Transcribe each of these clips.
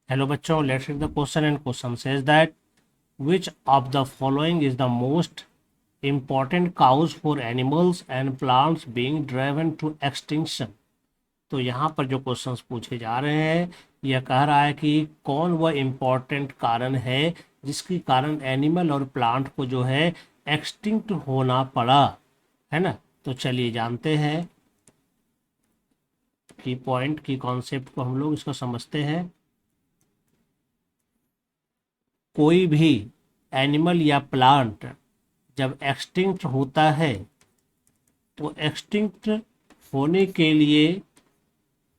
Hello बच्चों, let's read the question and question says that which of the following is the most important cause for animals and plants being driven to extinction। तो यहाँ पर जो questions पूछे जा रहे हैं, यह कह रहा है कि कौन वह इम्पोर्टेंट कारण है जिसके कारण एनिमल और प्लांट को जो है एक्सटिंक्ट होना पड़ा, है ना। तो चलिए जानते हैं की पॉइंट की कॉन्सेप्ट को, हम लोग इसको समझते हैं। कोई भी एनिमल या प्लांट जब एक्सटिंक्ट होता है तो एक्सटिंक्ट होने के लिए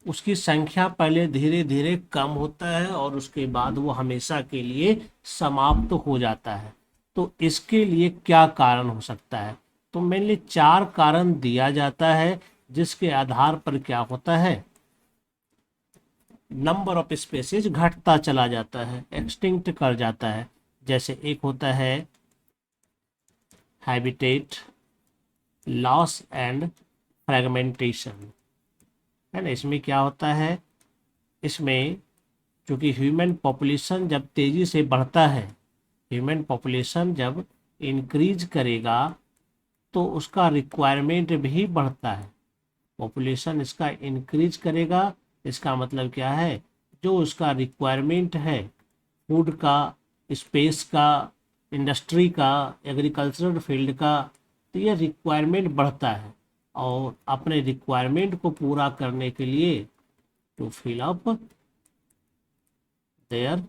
उसकी संख्या पहले धीरे धीरे कम होता है और उसके बाद वो हमेशा के लिए समाप्त हो जाता है। तो इसके लिए क्या कारण हो सकता है? तो मेनली 4 कारण दिया जाता है, जिसके आधार पर क्या होता है, नंबर ऑफ स्पेसीज घटता चला जाता है, एक्सटिंक्ट कर जाता है। जैसे एक होता है हैबिटेट लॉस एंड फ्रेगमेंटेशन, है ना। इसमें क्या होता है, इसमें क्योंकि ह्यूमन पॉपुलेशन जब तेजी से बढ़ता है, ह्यूमन पॉपुलेशन जब इंक्रीज करेगा तो उसका रिक्वायरमेंट भी बढ़ता है। पॉपुलेशन इसका इंक्रीज करेगा, इसका मतलब क्या है, जो उसका रिक्वायरमेंट है फूड का, स्पेस का, इंडस्ट्री का, एग्रीकल्चरल फील्ड का, तो ये रिक्वायरमेंट बढ़ता है। और अपने रिक्वायरमेंट को पूरा करने के लिए to fill up their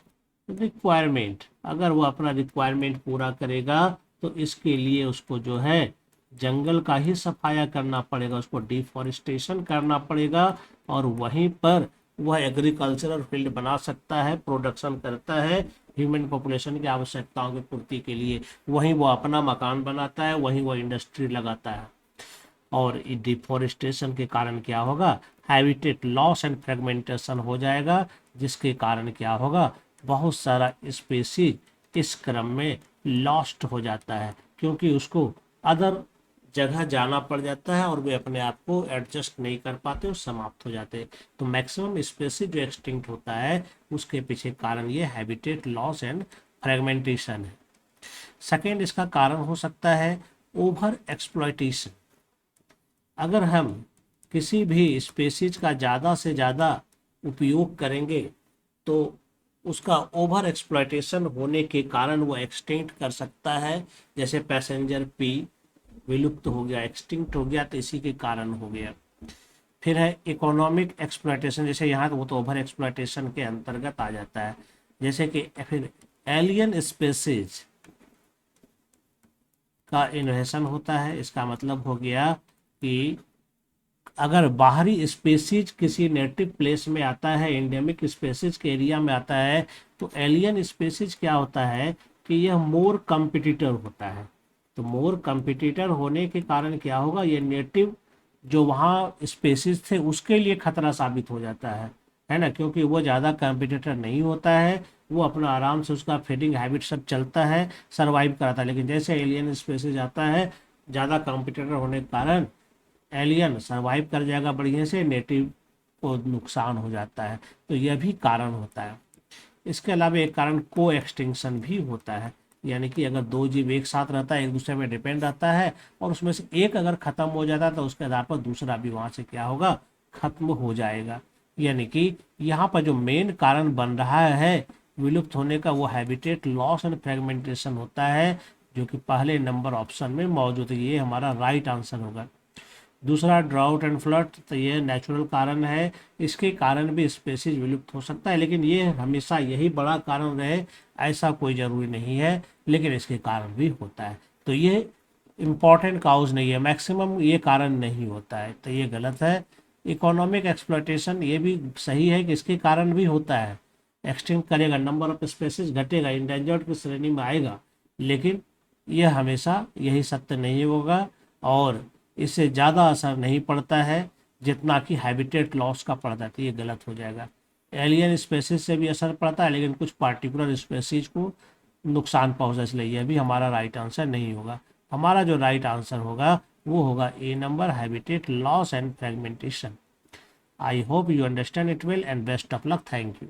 requirement, अगर वो अपना रिक्वायरमेंट पूरा करेगा तो इसके लिए उसको जो है जंगल का ही सफाया करना पड़ेगा, उसको डिफॉरेस्टेशन करना पड़ेगा और वहीं पर वह एग्रीकल्चरल फील्ड बना सकता है, प्रोडक्शन करता है ह्यूमन पॉपुलेशन की आवश्यकताओं की पूर्ति के लिए। वहीं वो अपना मकान बनाता है, वहीं वो इंडस्ट्री लगाता है। और डिफॉरेस्टेशन के कारण क्या होगा, हैबिटेट लॉस एंड फ्रेगमेंटेशन हो जाएगा, जिसके कारण क्या होगा, बहुत सारा स्पेसीज इस क्रम में लॉस्ट हो जाता है, क्योंकि उसको अदर जगह जाना पड़ जाता है और वे अपने आप को एडजस्ट नहीं कर पाते और समाप्त हो जाते हैं। तो मैक्सिमम स्पेसीज जो एक्सटिंक्ट होता है उसके पीछे कारण ये हैबिटेट लॉस एंड फ्रेगमेंटेशन है। सेकेंड इसका कारण हो सकता है ओवर एक्सप्लॉयटेशन। अगर हम किसी भी स्पेसीज का ज़्यादा से ज़्यादा उपयोग करेंगे तो उसका ओवर एक्सप्लॉयटेशन होने के कारण वो एक्सटिंक्ट कर सकता है। जैसे पैसेंजर पी विलुप्त हो गया, एक्सटिंक्ट हो गया, तो इसी के कारण हो गया। फिर है इकोनॉमिक एक्सप्लॉयटेशन, जैसे यहाँ तो वो तो ओवर एक्सप्लॉयटेशन के अंतर्गत आ जाता है। जैसे कि फिर एलियन स्पेसीज का इन्वेशन होता है। इसका मतलब हो गया कि अगर बाहरी स्पेसीज किसी नेटिव प्लेस में आता है, एंडेमिक स्पेसीज के एरिया में आता है, तो एलियन स्पेसीज क्या होता है कि यह मोर कंपिटिटर होता है। तो मोर कंपिटिटर होने के कारण क्या होगा, ये नेटिव जो वहाँ स्पेसीज थे उसके लिए खतरा साबित हो जाता है ना, क्योंकि वो ज़्यादा कंपिटिटर नहीं होता है, वो अपना आराम से उसका फीडिंग हैबिट सब चलता है, सर्वाइव कराता है। लेकिन जैसे एलियन स्पेसीज आता है, ज़्यादा कंपिटिटर होने के कारण एलियन सर्वाइव कर जाएगा बढ़िया से, नेटिव को नुकसान हो जाता है। तो यह भी कारण होता है। इसके अलावा एक कारण को एक्सटिंक्शन भी होता है, यानी कि अगर 2 जीव एक साथ रहता है, एक दूसरे में डिपेंड रहता है, और उसमें से एक अगर खत्म हो जाता है तो उसके आधार पर दूसरा भी वहाँ से क्या होगा, खत्म हो जाएगा। यानी कि यहाँ पर जो मेन कारण बन रहा है विलुप्त होने का, वो हैबिटेट लॉस एंड फ्रेगमेंटेशन होता है, जो कि पहले नंबर ऑप्शन में मौजूद है। ये हमारा राइट आंसर होगा। दूसरा ड्राउट एंड फ्लड, तो ये नेचुरल कारण है, इसके कारण भी स्पेसीज विलुप्त हो सकता है, लेकिन ये हमेशा यही बड़ा कारण रहे ऐसा कोई ज़रूरी नहीं है, लेकिन इसके कारण भी होता है। तो ये इम्पॉर्टेंट काउज नहीं है, मैक्सिमम ये कारण नहीं होता है, तो ये गलत है। इकोनॉमिक एक्सप्लॉयटेशन, ये भी सही है कि इसके कारण भी होता है, एक्सटिंक्ट करेगा, नंबर ऑफ स्पेसीज घटेगा, इंडेंजर्ड की श्रेणी में आएगा, लेकिन यह हमेशा यही सत्य नहीं होगा और इससे ज़्यादा असर नहीं पड़ता है जितना कि हैबिटेट लॉस का पड़ता है। तो ये गलत हो जाएगा। एलियन स्पेसीज से भी असर पड़ता है, लेकिन कुछ पार्टिकुलर स्पेसीज को नुकसान पहुंचा, इसलिए यह भी हमारा राइट आंसर नहीं होगा। हमारा जो राइट आंसर होगा वो होगा A number, habitat loss and fragmentation. I hope you understand it well and best of luck. Thank you.